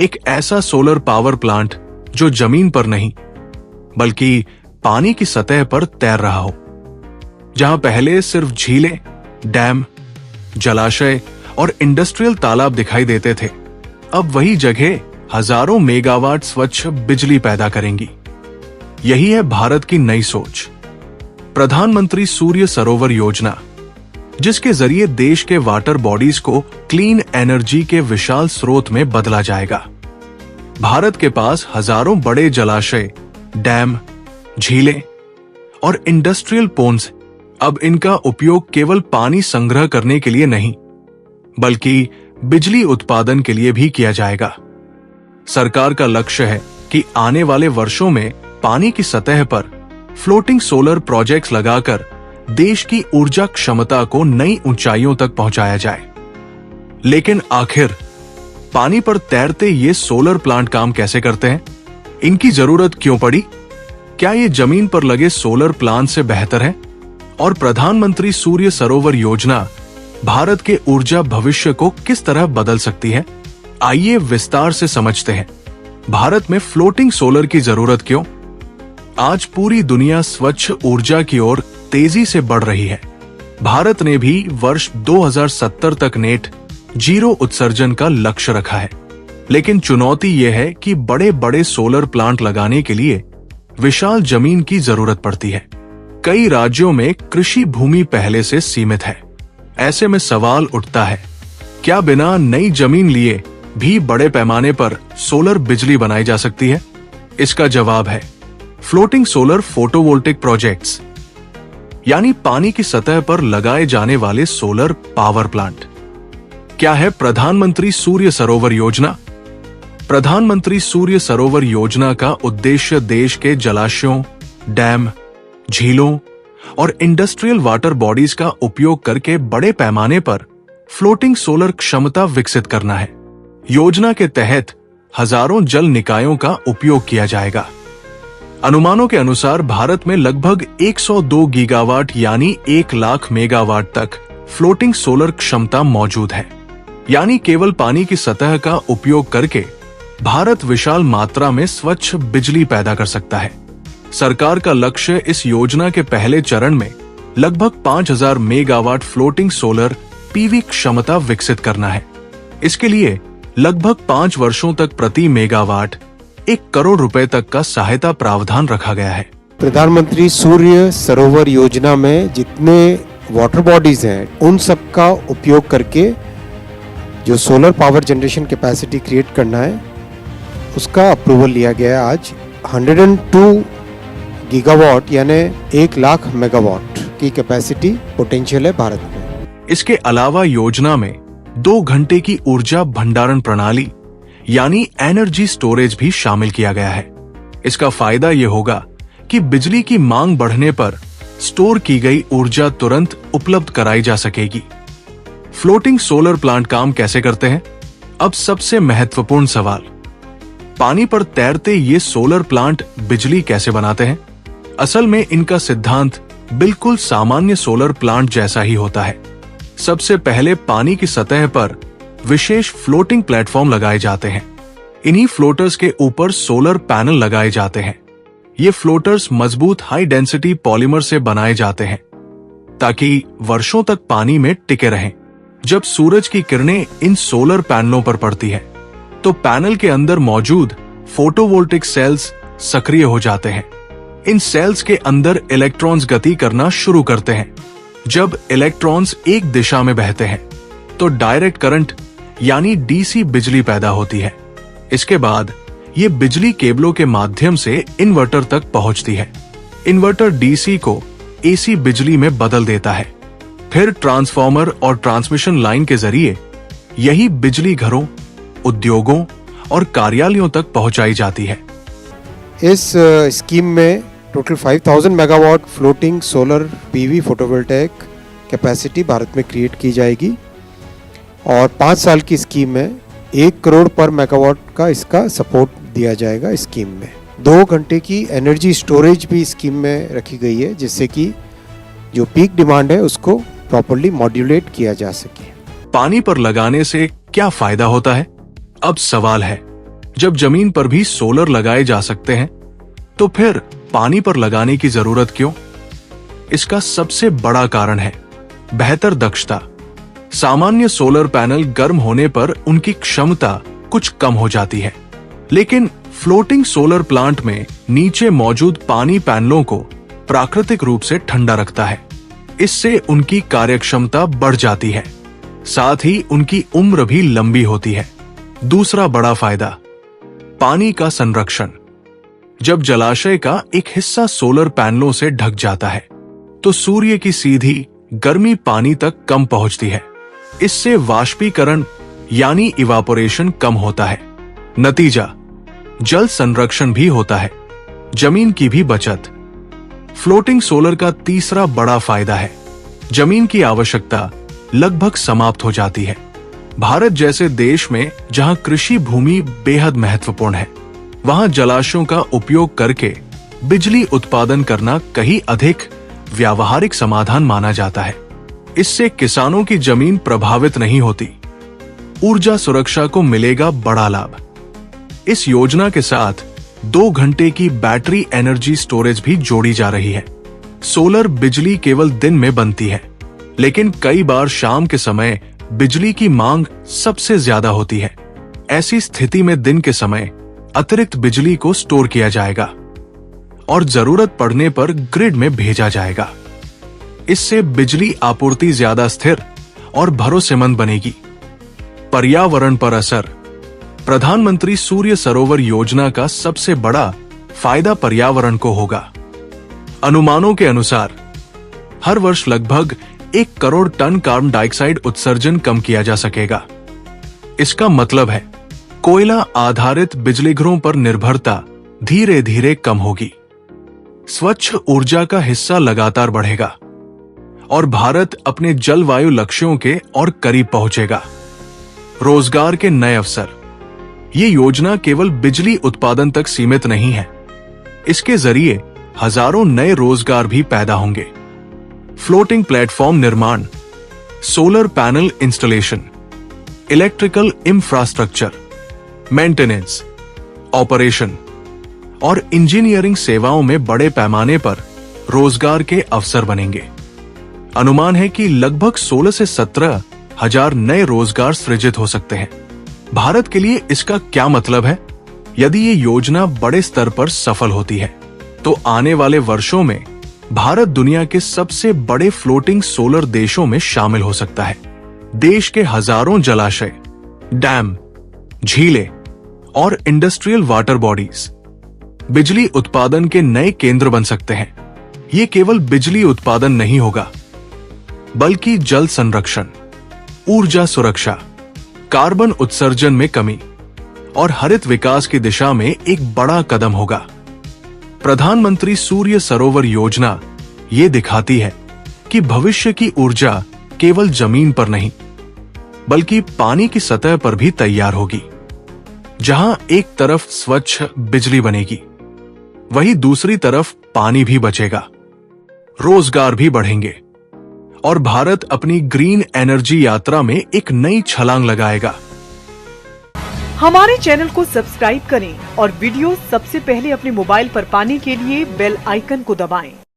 एक ऐसा solar power plant जो जमीन पर नहीं बल्कि पानी की सतह पर तैर रहा हो। जहां पहले सिर्फ झीलें, डैम, जलाशय और इंडस्ट्रियल तालाब दिखाई देते थे, अब वही जगह हजारों मेगावाट स्वच्छ बिजली पैदा करेंगी। यही है भारत की नई सोच, प्रधानमंत्री सूर्य सरोवर योजना, जिसके जरिए देश के वाटर बॉडीज को क्लीन एनर्जी के विशाल स्रोत में बदला जाएगा। भारत के पास हजारों बड़े जलाशय, डैम, झीलें और इंडस्ट्रियल पोन्स। अब इनका उपयोग केवल पानी संग्रह करने के लिए नहीं बल्कि बिजली उत्पादन के लिए भी किया जाएगा। सरकार का लक्ष्य है कि आने वाले वर्षों में पानी की सतह पर फ्लोटिंग सोलर प्रोजेक्ट्स लगाकर देश की ऊर्जा क्षमता को नई ऊंचाइयों तक पहुंचाया जाए। लेकिन आखिर पानी पर तैरते ये सोलर प्लांट काम कैसे करते हैं? इनकी जरूरत क्यों पड़ी? क्या ये जमीन पर लगे सोलर प्लांट से बेहतर है? और प्रधानमंत्री सूर्य सरोवर योजना भारत के ऊर्जा भविष्य को किस तरह बदल सकती है? आइए विस्तार से समझते हैं। भारत में फ्लोटिंग सोलर की जरूरत क्यों? आज पूरी दुनिया स्वच्छ ऊर्जा की ओर तेजी से बढ़ रही है। भारत ने भी वर्ष 2070 तक नेट जीरो उत्सर्जन का लक्ष्य रखा है। लेकिन चुनौती यह है कि बड़े बड़े सोलर प्लांट लगाने के लिए विशाल जमीन की जरूरत पड़ती है। कई राज्यों में कृषि भूमि पहले से सीमित है। ऐसे में सवाल उठता है, क्या बिना नई जमीन लिए भी बड़े पैमाने पर सोलर बिजली बनाई जा सकती है? इसका जवाब है फ्लोटिंग सोलर फोटोवोल्टिक प्रोजेक्ट्स, यानी पानी की सतह पर लगाए जाने वाले सोलर पावर प्लांट। क्या है प्रधानमंत्री सूर्य सरोवर योजना? प्रधानमंत्री सूर्य सरोवर योजना का उद्देश्य देश के जलाशयों, डैम, झीलों और इंडस्ट्रियल वाटर बॉडीज का उपयोग करके बड़े पैमाने पर फ्लोटिंग सोलर क्षमता विकसित करना है। योजना के तहत हजारों जल निकायों का उपयोग किया जाएगा। अनुमानों के अनुसार भारत में लगभग 102 गीगावाट यानी 1 लाख मेगावाट तक फ्लोटिंग सोलर क्षमता मौजूद है। यानी केवल पानी की सतह का उपयोग करके भारत विशाल मात्रा में स्वच्छ बिजली पैदा कर सकता है। सरकार का लक्ष्य इस योजना के पहले चरण में लगभग 5000 मेगावाट फ्लोटिंग सोलर पीवी क्षमता विकसित करना है। इसके लिए लगभग 5 वर्षों तक प्रति मेगावाट 1 करोड़ रुपए तक का सहायता प्रावधान रखा गया है। प्रधानमंत्री सूर्य सरोवर योजना में जितने वाटर बॉडीज हैं, उन सब का उपयोग करके जो solar power generation capacity create करना है, उसका अप्रूवल लिया गया आज। 102 गीगावाट यानी 1 लाख मेगावाट की कैपेसिटी पोटेंशियल है भारत में। इसके अलावा योजना में 2 घंटे की ऊर्जा भंडारण प्रणाली यानी एनर्जी स्टोरेज भी शामिल किया गया है। इसका फायदा ये होगा कि बिजली की मांग बढ़ने पर स्टोर की गई ऊर्जा तुरंत उपलब्ध कराई जा सकेगी। फ्लोटिंग सोलर प्लांट काम कैसे करते हैं? अब सबसे महत्वपूर्ण सवाल, पानी पर तैरते ये सोलर प्लांट बिजली कैसे बनाते हैं? असल में इनका सिद्धांत बिल्कुल सामान्य सोलर प्लांट जैसा ही होता है। सबसे पहले पानी की सतह पर विशेष फ्लोटिंग प्लेटफॉर्म लगाए जाते हैं। इन्हीं फ्लोटर्स के ऊपर सोलर पैनल लगाए जाते हैं। ये फ्लोटर्स मजबूत हाई डेंसिटी पॉलीमर से बनाए जाते हैं ताकि वर्षों तक पानी में टिके रहें। जब सूरज की किरणें इन सोलर पैनलों पर पड़ती है तो पैनल के अंदर मौजूद फोटोवोल्टिक सेल्स सक्रिय हो जाते हैं। इन सेल्स के अंदर इलेक्ट्रॉन्स गति करना शुरू करते हैं। जब इलेक्ट्रॉन्स एक दिशा में बहते हैं तो डायरेक्ट करंट यानी डीसी बिजली पैदा होती है। इसके बाद ये बिजली केबलों के माध्यम से इन्वर्टर तक पहुंचती है। इन्वर्टर डीसी को एसी बिजली में बदल देता है। फिर ट्रांसफार्मर और ट्रांसमिशन लाइन के जरिए यही बिजली घरों, उद्योगों और कार्यालयों तक पहुंचाई जाती है। इस स्कीम में total 5000 megawatt floating solar PV photovoltaic capacity Bharat में क्रिएट की जाएगी और 5 साल की स्कीम में 1 करोड़ पर मेगावाट का इसका सपोर्ट दिया जाएगा। स्कीम में 2 घंटे की एनर्जी स्टोरेज भी स्कीम में रखी गई है, जिससे कि जो पीक डिमांड है उसको प्रॉपर्ली मॉड्यूलेट किया जा सके। पानी पर लगाने से क्या फायदा होता है? अब सवाल है, जब जमीन पर भी सोलर लगाए जा सकते हैं, तो फिर पानी पर लगाने की जरूरत क्यों? इसका सबसे बड़ा कारण है बेहतर दक्षता। सामान्य सोलर पैनल गर्म होने पर उनकी क्षमता कुछ कम हो जाती है, लेकिन फ्लोटिंग सोलर प्लांट में नीचे मौजूद पानी पैनलों को प्राकृतिक रूप से ठंडा रखता है। इससे उनकी कार्यक्षमता बढ़ जाती है, साथ ही उनकी उम्र भी लंबी होती है। दूसरा बड़ा फायदा, पानी का संरक्षण। जब जलाशय का एक हिस्सा सोलर पैनलों से ढक जाता है, तो सूर्य की सीधी गर्मी पानी तक कम पहुंचती है। इससे वाष्पीकरण यानी इवापोरेशन कम होता है। नतीजा, जल संरक्षण भी होता है, जमीन की भी बचत। फ्लोटिंग सोलर का तीसरा बड़ा फायदा है, जमीन की आवश्यकता लगभग समाप्त हो जाती है। भारत जैसे देश में जहां कृषि भूमि बेहद महत्वपूर्ण है, वहां जलाशयों का उपयोग करके बिजली उत्पादन करना कहीं अधिक व्यावहारिक समाधान माना जाता है। इससे किसानों की जमीन प्रभावित नहीं होती। ऊर्जा सुरक्षा को मिलेगा बड़ा लाभ। इस योजना के साथ 2 घंटे की बैटरी एनर्जी स्टोरेज भी जोड़ी जा रही है। सोलर बिजली केवल दिन में बनती है, लेकिन कई बार शाम के समय बिजली की मांग सबसे ज्यादा होती है। ऐसी स्थिति में दिन के समय अतिरिक्त बिजली को स्टोर किया जाएगा और जरूरत पड़ने पर ग्रिड में भेजा जाएगा। इससे बिजली आपूर्ति ज्यादा स्थिर और भरोसेमंद बनेगी। पर्यावरण पर असर। प्रधानमंत्री सूर्य सरोवर योजना का सबसे बड़ा फायदा पर्यावरण को होगा। अनुमानों के अनुसार हर वर्ष लगभग 1 करोड़ टन कार्बन डाइऑक्साइड उत्सर्जन कम किया जा सकेगा। इसका मतलब है कोयला आधारित बिजलीघरों पर निर्भरता धीरे धीरे कम होगी। स्वच्छ ऊर्जा का हिस्सा लगातार बढ़ेगा और भारत अपने जलवायु लक्ष्यों के और करीब पहुंचेगा। रोजगार के नए अवसर। ये योजना केवल बिजली उत्पादन तक सीमित नहीं है। इसके जरिए हजारों नए रोजगार भी पैदा होंगे। फ्लोटिंग प्लेटफॉर्म निर्माण, solar panel installation, electrical infrastructure, maintenance, operation और इंजीनियरिंग सेवाओं में बड़े पैमाने पर रोजगार के अवसर बनेंगे। अनुमान है कि लगभग 16 से 17 हजार नए रोजगार सृजित हो सकते हैं। भारत के लिए इसका क्या मतलब है? यदि ये योजना बड़े स्तर पर सफल होती है, तो आने वाले वर्षों में भारत दुनिया के सबसे बड़े फ्लोटिंग सोलर देशों में शामिल हो सकता है। देश के हजारों जलाशय, डैम, झीलें और इंडस्ट्रियल वाटर बॉडीज बिजली उत्पादन के नए केंद्र बन सकते हैं। ये केवल बिजली उत्पादन नहीं होगा, बल्कि जल संरक्षण, ऊर्जा सुरक्षा, कार्बन उत्सर्जन में कमी और हरित विकास की दिशा में एक बड़ा कदम होगा। प्रधानमंत्री सूर्य सरोवर योजना ये दिखाती है कि भविष्य की ऊर्जा केवल जमीन पर नहीं, बल्कि पानी की सतह पर भी तैयार होगी। जहां एक तरफ स्वच्छ बिजली बनेगी, वहीं दूसरी तरफ पानी भी बचेगा, रोजगार भी बढ़ेंगे और भारत अपनी ग्रीन एनर्जी यात्रा में एक नई छलांग लगाएगा। हमारे चैनल को सब्सक्राइब करें और वीडियो सबसे पहले अपने मोबाइल पर पाने के लिए बेल आइकन को दबाएं।